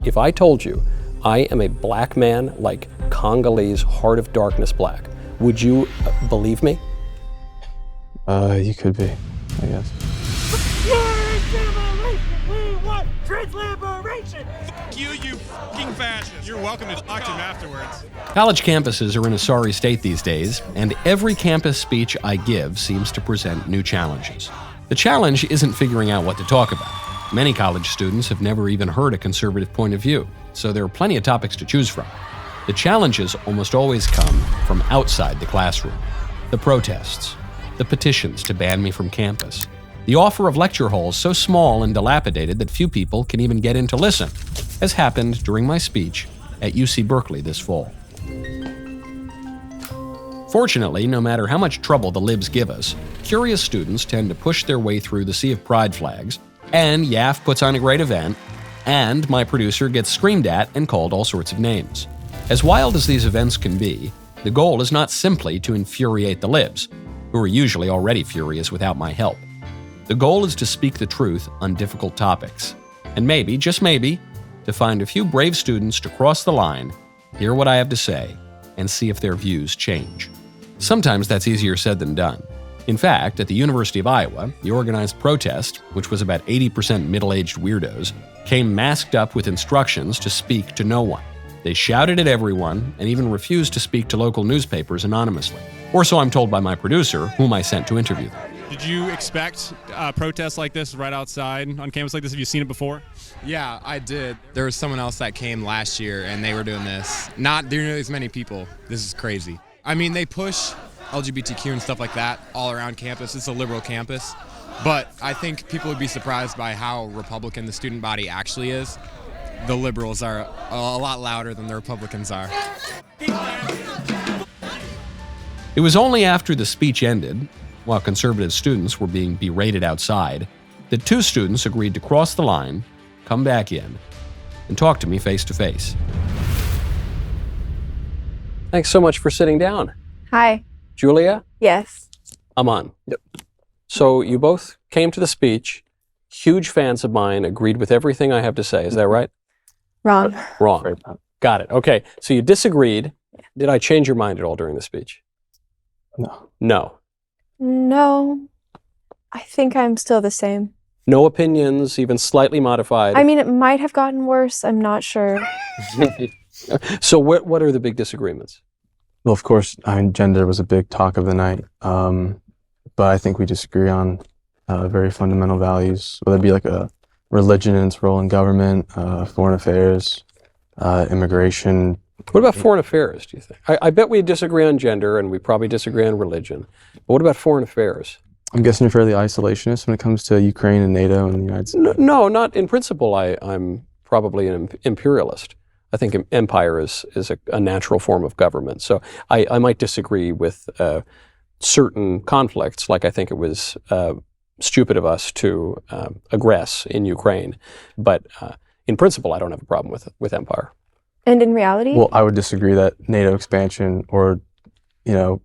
If I told you I am a black man like Congolese Heart of Darkness black, would you believe me? You could be, I guess. We want trans liberation! Fuck you fucking fascist. You're welcome to talk to him afterwards. College campuses are in a sorry state these days, and every campus speech I give seems to present new challenges. The challenge isn't figuring out what to talk about. Many college students have never even heard a conservative point of view, so there are plenty of topics to choose from. The challenges almost always come from outside the classroom. The protests, the petitions to ban me from campus, the offer of lecture halls so small and dilapidated that few people can even get in to listen, as happened during my speech at UC Berkeley this fall. Fortunately, no matter how much trouble the libs give us, curious students tend to push their way through the sea of pride flags, and YAF puts on a great event, and my producer gets screamed at and called all sorts of names. As wild as these events can be, the goal is not simply to infuriate the libs, who are usually already furious without my help. The goal is to speak the truth on difficult topics, and maybe, just maybe, to find a few brave students to cross the line, hear what I have to say, and see if their views change. Sometimes that's easier said than done. In fact, at the University of Iowa, the organized protest, which was about 80% middle-aged weirdos, came masked up with instructions to speak to no one. They shouted at everyone and even refused to speak to local newspapers anonymously. Or so I'm told by my producer, whom I sent to interview them. Did you expect protests like this right outside on campus like this? Have you seen it before? Yeah, I did. There was someone else that came last year and they were doing this. Not nearly as many people. This is crazy. I mean, they push LGBTQ and stuff like that all around campus. It's a liberal campus. But I think people would be surprised by how Republican the student body actually is. The liberals are a lot louder than the Republicans are. It was only after the speech ended, while conservative students were being berated outside, that two students agreed to cross the line, come back in, and talk to me face to face. Thanks so much for sitting down. Hi. Julia? Yes. Aman. Yep. So you both came to the speech, huge fans of mine, agreed with everything I have to say. Is that right? Wrong. Wrong. Got it. Okay. So you disagreed. Did I change your mind at all during the speech? No. No. No. I think I'm still the same. No opinions, even slightly modified? I mean, it might have gotten worse. I'm not sure. So what are the big disagreements? Well, of course, gender was a big talk of the night, but I think we disagree on very fundamental values, whether it be like a religion and its role in government, foreign affairs, immigration. What about foreign affairs, do you think? I bet we disagree on gender and we probably disagree on religion. But what about foreign affairs? I'm guessing you're fairly isolationist when it comes to Ukraine and NATO and the United States. No, not in principle. I'm probably an imperialist. I think empire is a natural form of government. So I might disagree with certain conflicts, like I think it was stupid of us to aggress in Ukraine. But in principle, I don't have a problem with empire. And in reality? Well, I would disagree that NATO expansion or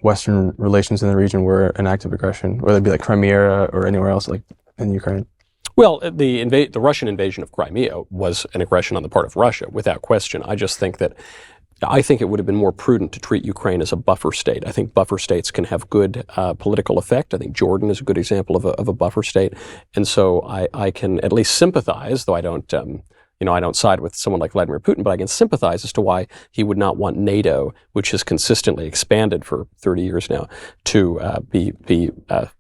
Western relations in the region were an act of aggression, whether it be like Crimea or anywhere else like in Ukraine. Well, the Russian invasion of Crimea was an aggression on the part of Russia, without question. I just think it would have been more prudent to treat Ukraine as a buffer state. I think buffer states can have good political effect. I think Jordan is a good example of a buffer state. And so I can at least sympathize, though I don't side with someone like Vladimir Putin, but I can sympathize as to why he would not want NATO, which has consistently expanded for 30 years now, to be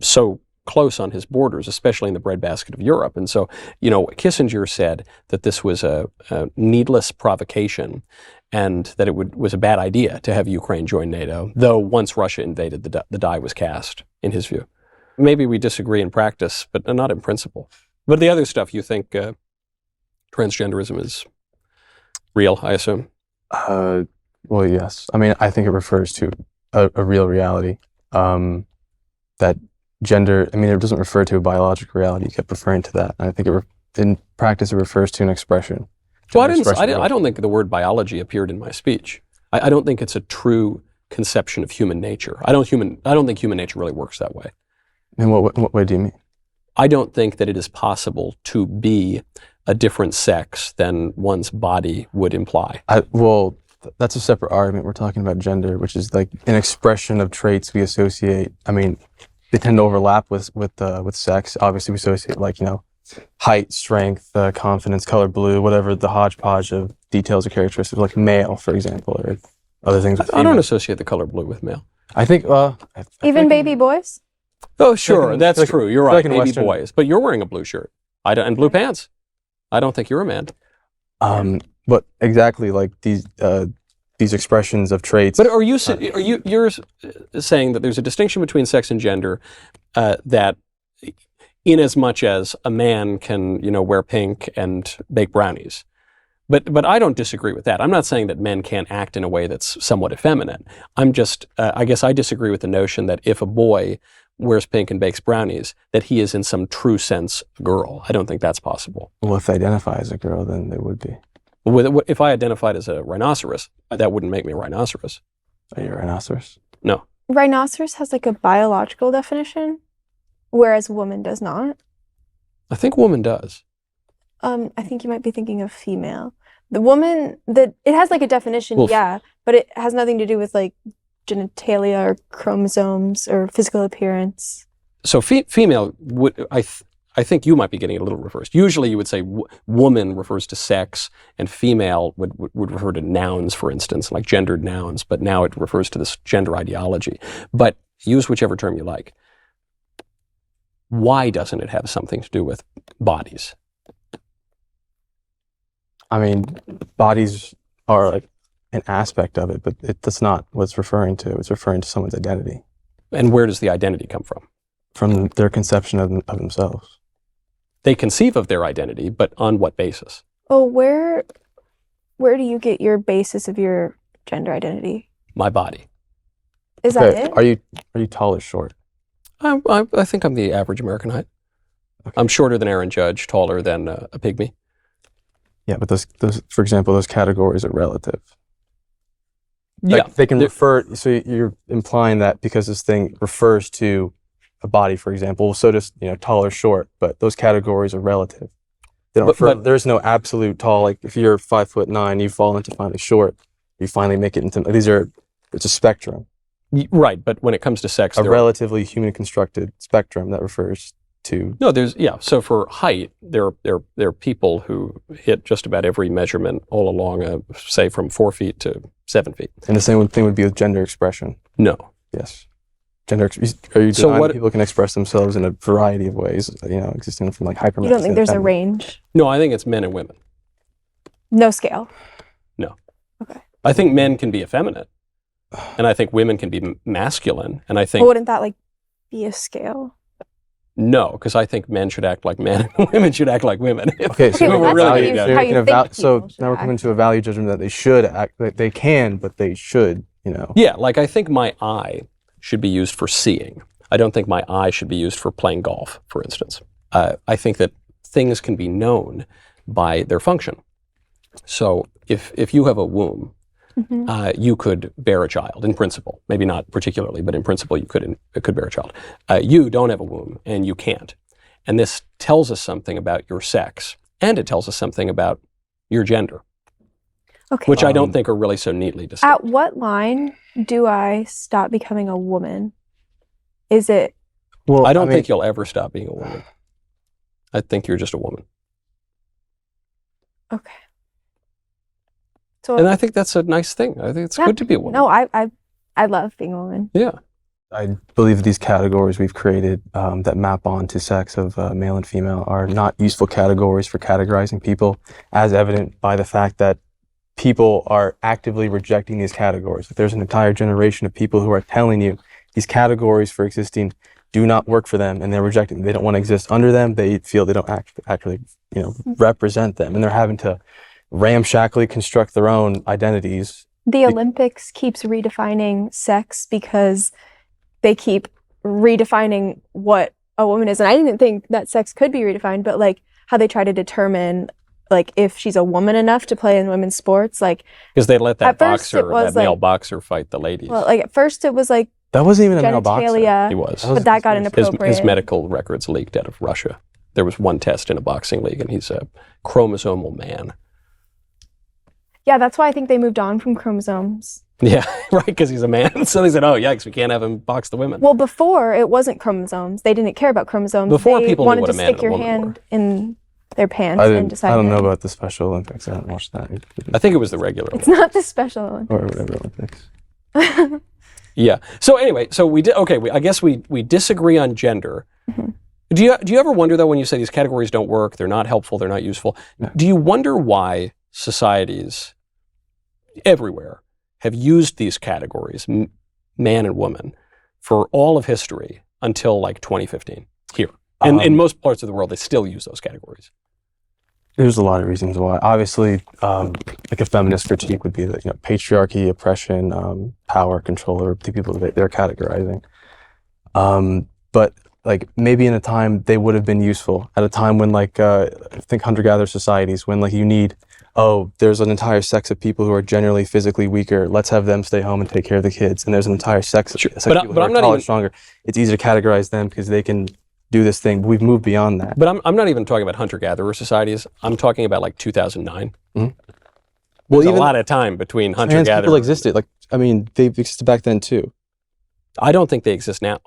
so close on his borders, especially in the breadbasket of Europe. And so, Kissinger said that this was a needless provocation and that it was a bad idea to have Ukraine join NATO, though once Russia invaded, the die was cast, in his view. Maybe we disagree in practice, but not in principle. But the other stuff, you think transgenderism is real, I assume? Well, yes. I mean, I think it refers to a real reality. That gender, it doesn't refer to a biological reality. You kept referring to that. And I think in practice, it refers to an expression. Well, I don't think the word biology appeared in my speech. I don't think it's a true conception of human nature. I don't think human nature really works that way. In what way do you mean? I don't think that it is possible to be a different sex than one's body would imply. Well, that's a separate argument. We're talking about gender, which is like an expression of traits we associate. I mean, they tend to overlap with sex. Obviously, we associate height, strength, confidence, color blue, whatever the hodgepodge of details or characteristics, like male, for example, or other things. I don't associate the color blue with male. I think Even baby boys? Oh, sure, that's true. You're right, baby Western boys. But you're wearing a blue shirt and blue pants. I don't think you're a man. But exactly like these expressions of traits. But you're saying that there's a distinction between sex and gender that in as much as a man can, wear pink and bake brownies. But I don't disagree with that. I'm not saying that men can't act in a way that's somewhat effeminate. I'm just, I guess I disagree with the notion that if a boy wears pink and bakes brownies, that he is in some true sense a girl. I don't think that's possible. Well, if they identify as a girl, then they would be. If I identified as a rhinoceros, that wouldn't make me a rhinoceros. Are you a rhinoceros? No. Rhinoceros has like a biological definition, whereas woman does not. I think woman does. I think you might be thinking of female. The woman, it has like a definition, but it has nothing to do with like genitalia or chromosomes or physical appearance. So female would, I think you might be getting it a little reversed. Usually you would say woman refers to sex and female would refer to nouns, for instance, like gendered nouns, but now it refers to this gender ideology. But use whichever term you like. Why doesn't it have something to do with bodies? I mean, bodies are like an aspect of it, but that's not what it's referring to. It's referring to someone's identity. And where does the identity come from? From their conception of themselves. They conceive of their identity, but on what basis? Oh, where do you get your basis of your gender identity? My body. Is that it? Are you tall or short? I think I'm the average American height. Okay. I'm shorter than Aaron Judge, taller than a pygmy. Yeah, but those, for example, those categories are relative. Yeah, they can refer. So you're implying that because this thing refers to a body, for example, so does tall or short. But those categories are relative. They don't refer. There's no absolute tall. Like if you're 5'9", you fall into finally short. You finally make it into It's a spectrum. Right, but when it comes to sex, a relatively human constructed spectrum that refers to. No, so for height, there are people who hit just about every measurement all along, say from 4 feet to 7 feet. And the same thing would be with gender expression. No. Yes. Are you denying that people can express themselves in a variety of ways, existing from like hypermasculine? You don't think there's a range? No, I think it's men and women. No scale? No. Okay. I think men can be effeminate, and I think women can be masculine, and I think... But wouldn't that be a scale? No, because I think men should act like men and women should act like women. Okay, so we're really so now we're coming to a value judgment that they should act, that they can, but they should, Yeah, I think my eye should be used for seeing. I don't think my eye should be used for playing golf, for instance. I think that things can be known by their function. So if you have a womb, you could bear a child in principle. Maybe not particularly, but in principle you could bear a child. You don't have a womb, and you can't. And this tells us something about your sex, and it tells us something about your gender, which I don't think are really so neatly distinct. At what line do I stop becoming a woman? Is it? Well, I don't think you'll ever stop being a woman. I think you're just a woman. Okay. So, and I think that's a nice thing. I think it's good to be a woman. No, I love being a woman. Yeah. I believe these categories we've created that map onto sex of male and female are not useful categories for categorizing people, as evident by the fact that people are actively rejecting these categories. There's an entire generation of people who are telling you these categories for existing do not work for them, and they're rejecting them. They don't want to exist under them. They feel they don't actually represent them, and they're having to ramshackly construct their own identities. The Olympics keeps redefining sex because they keep redefining what a woman is. And I didn't think that sex could be redefined, but how they try to determine if she's a woman enough to play in women's sports, because they let that male boxer fight the ladies. Well, at first it was that wasn't even a male boxer. He was. But that got inappropriate. His medical records leaked out of Russia. there was one test in a boxing league, and he's a chromosomal man. Yeah, that's why I think they moved on from chromosomes. Yeah, right, because he's a man. So they said, oh, yikes, we can't have him box the women. Well, before it wasn't chromosomes. They didn't care about chromosomes. Before they people knew wanted what to a man stick and a your woman hand were. in their pants I and didn't. decide. I don't know about the Special Olympics. I haven't watched that. I think it was the regular It's one. not the Special Olympics. Or whatever Olympics. Yeah. So anyway, so we did, okay, I guess we disagree on gender. Do you ever wonder, though, when you say these categories don't work, they're not helpful, they're not useful, do you wonder why societies everywhere have used these categories, man and woman, for all of history until like 2015 here? And in most parts of the world, they still use those categories. There's a lot of reasons why. Obviously, like a feminist critique would be that, you know, patriarchy, oppression, power, control over the people that they're categorizing. But like maybe in a time they would have been useful, at a time when like I think hunter-gatherer societies, when like you need, oh, there's an entire sex of people who are generally physically weaker, let's have them stay home and take care of the kids, and there's an entire sex of people who are I'm not taller, even stronger. It's easy to categorize them because they can do this thing. But we've moved beyond that. But I'm not even talking about hunter-gatherer societies. I'm talking about like 2009. Well, There's even a lot of time between trans hunter-gatherer. people existed. Like, I mean, they existed back then too. I don't think they exist now.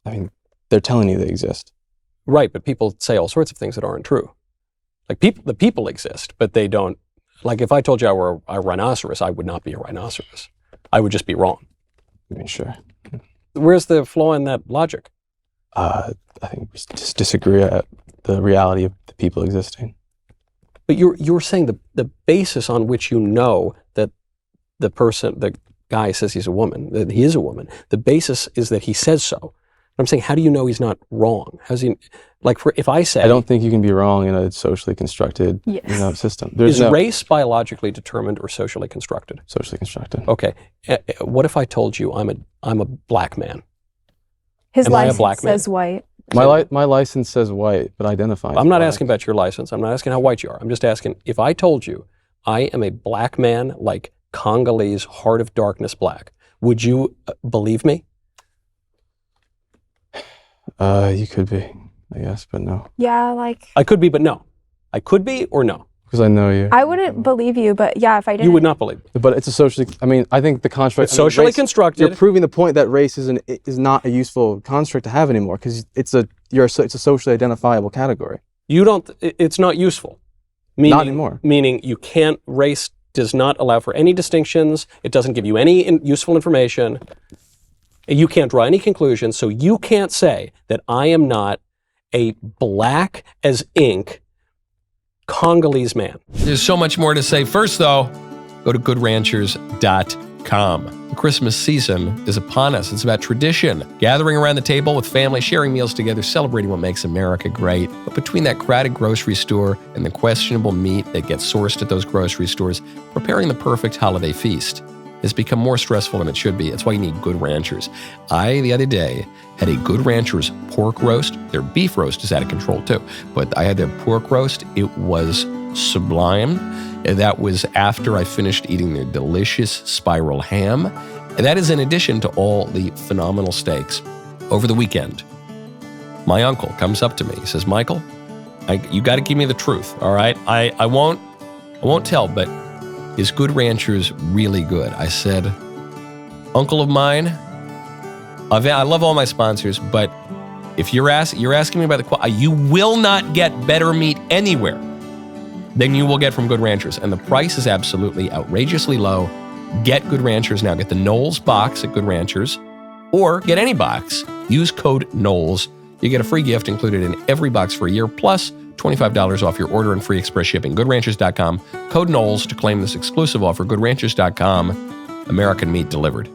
I mean, they're telling you they exist. Right, but people say all sorts of things that aren't true. Like the people exist, but they don't. Like if I told you I were a rhinoceros, I would not be a rhinoceros. I would just be wrong. I mean, sure. Where's the flaw in that logic? I think we just disagree at the reality of the people existing. But you're saying the basis on which you know that the guy says he's a woman, that he is a woman, the basis is that he says so. I'm saying, how do you know he's not wrong? How's he, like, if I say... I don't think you can be wrong in a socially constructed system. There's Is race biologically determined or socially constructed? Socially constructed. Okay. What if I told you I'm a black man? His Am I a license black man? says white. My license says white, but identifies. I'm not black. asking about your license. I'm not asking how white you are. I'm just asking, if I told you I am a black man, like Congolese, heart of darkness black, would you believe me? You could be, I guess, but no. Yeah, like I could be, but no. I could be or no. Because I know you. I wouldn't believe you, but yeah, if I didn't. You would not believe me. But it's a socially. I mean, I think the construct. It's socially constructed. You're proving the point that race is not a useful construct to have anymore because it's a socially identifiable category. You don't. It's not useful. Meaning, Not anymore. Meaning you can't. Race does not allow for any distinctions. It doesn't give you any useful information. You can't draw any conclusions. So you can't say that I am not a black as ink Congolese man. There's so much more to say. First, though, go to goodranchers.com. The Christmas season is upon us. It's about tradition, gathering around the table with family, sharing meals together, celebrating what makes America great. But between that crowded grocery store and the questionable meat that gets sourced at those grocery stores, preparing the perfect holiday feast has become more stressful than it should be. That's why you need Good Ranchers. The other day, had a Good Ranchers pork roast. Their beef roast is out of control too, but I had their pork roast. It was sublime. And that was after I finished eating their delicious spiral ham. And that is in addition to all the phenomenal steaks. Over the weekend, my uncle comes up to me. He says, Michael, you got to give me the truth, all right? I won't tell, but is Good Ranchers really good? I said, uncle of mine, I love all my sponsors, but if you're asking me about the quality, you will not get better meat anywhere than you will get from Good Ranchers. And the price is absolutely outrageously low. Get Good Ranchers now. Get the Knowles box at Good Ranchers, or get any box. Use code Knowles. You get a free gift included in every box for a year, plus $25 off your order and free express shipping. GoodRanchers.com. Code Knowles to claim this exclusive offer. GoodRanchers.com. American meat delivered.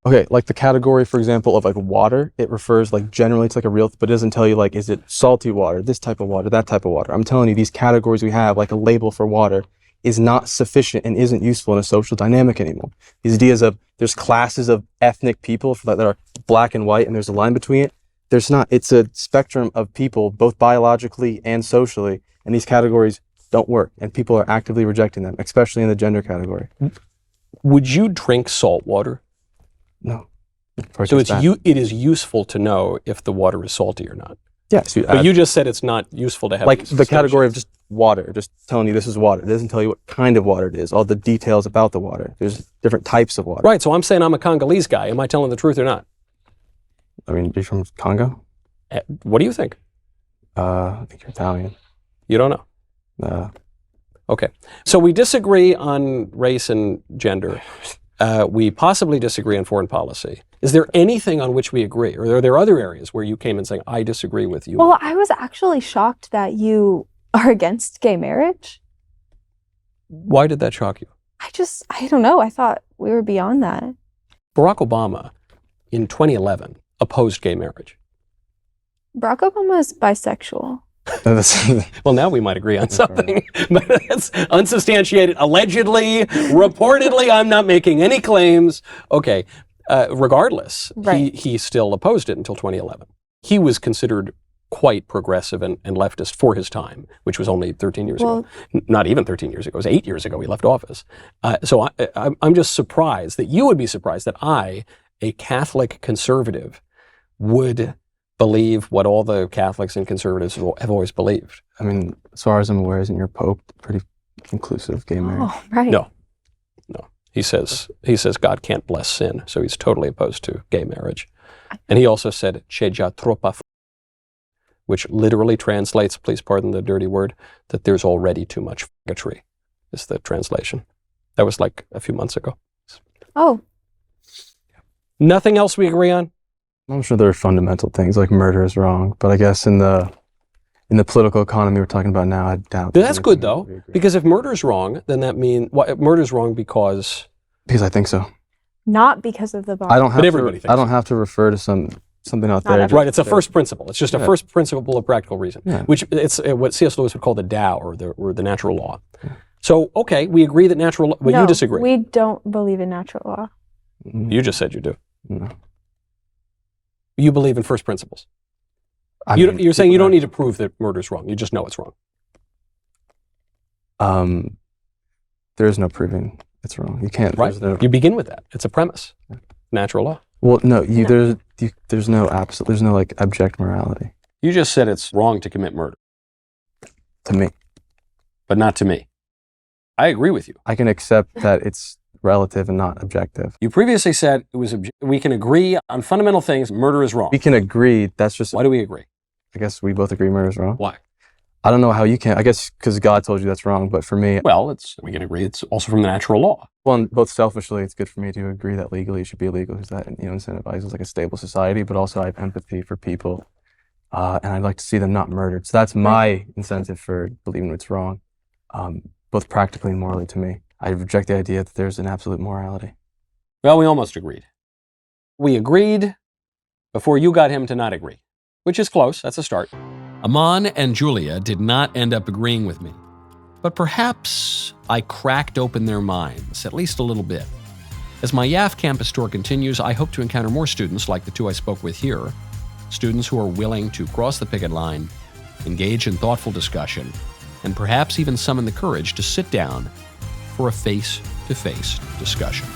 Okay, like the category, for example, of like water, it refers like generally to like a real, but it doesn't tell you like, is it salty water, this type of water, that type of water. I'm telling you, these categories we have, like a label for water, is not sufficient and isn't useful in a social dynamic anymore. These ideas of there's classes of ethnic people that are black and white and there's a line between it. There's not. It's a spectrum of people, both biologically and socially, and these categories don't work, and people are actively rejecting them, especially in the gender category. Would you drink salt water? No. So it is useful to know if the water is salty or not. Yeah, so But you just said it's not useful to have like these the category of distinctions. just water, just telling you this is water. It doesn't tell you what kind of water it is, all the details about the water. There's different types of water. Right, so I'm saying I'm a Congolese guy. Am I telling the truth or not? I mean, you're from Congo? What do you think? I think you're Italian. You don't know. Okay. So we disagree on race and gender. We possibly disagree on foreign policy. Is there anything on which we agree? Or are there other areas where you came in saying, I disagree with you? Well, I was actually shocked that you are against gay marriage. Why did that shock you? I don't know. I thought we were beyond that. Barack Obama, in 2011, opposed gay marriage. Barack Obama is bisexual. Well, now we might agree on something, but that's unsubstantiated. Allegedly, reportedly, I'm not making any claims. Okay, regardless, Right. he still opposed it until 2011. He was considered quite progressive and leftist for his time, which was only 13 years ago. Not even 13 years ago. It was 8 years ago he left office. So I'm just surprised that you would be surprised that I, a Catholic conservative, would believe what all the Catholics and conservatives have always believed. I mean, as far as I'm aware, isn't your Pope pretty inclusive of gay marriage? Oh, right. No. He says God can't bless sin, so he's totally opposed to gay marriage. And he also said, "C'è già troppa," which literally translates, please pardon the dirty word, that there's already too much faggotry, is the translation. That was like a few months ago. Oh, Nothing else we agree on? I'm sure there are fundamental things like murder is wrong, but I guess in the political economy we're talking about now, I doubt. That's good though, we agree. because if murder's wrong, then that means murder's wrong because I think so. not because of the body. I don't have everybody thinks I don't have to refer to something out Not there. everybody. right. It's a first principle. It's just a Yeah. first principle of practical reason, Yeah. which it's what C.S. Lewis would call the Tao or the natural law. So okay, we agree that natural law. But No, you disagree. We don't believe in natural law. You just said you do. No. You believe in first principles. I You're mean, saying you don't people need to prove that murder's wrong. You just know it's wrong. there is no proving it's wrong. You can't. Right. There's no, You begin with that. It's a premise. Natural law. well, no. There's no absolute. There's no like abject morality You just said it's wrong to commit murder, to me. but not to me. I agree with you. I can accept that it's relative and not objective. You previously said it was. We can agree on fundamental things. Murder is wrong. We can agree. That's just. Why do we agree? I guess we both agree murder is wrong. Why? I don't know how you can. I guess because God told you that's wrong. But for me, Well, we can agree it's also from the natural law. well, both selfishly, it's good for me to agree that legally it should be illegal because that incentivizes like a stable society. But also, I have empathy for people, and I'd like to see them not murdered. So that's my incentive for believing it's wrong, both practically and morally. To me, I reject the idea that there's an absolute morality. Well, we almost agreed. We agreed before you got him to not agree, which is close. That's a start. Amon and Julia did not end up agreeing with me, but perhaps I cracked open their minds, at least a little bit. As my YAF campus tour continues, I hope to encounter more students like the two I spoke with here, students who are willing to cross the picket line, engage in thoughtful discussion, and perhaps even summon the courage to sit down for a face-to-face discussion.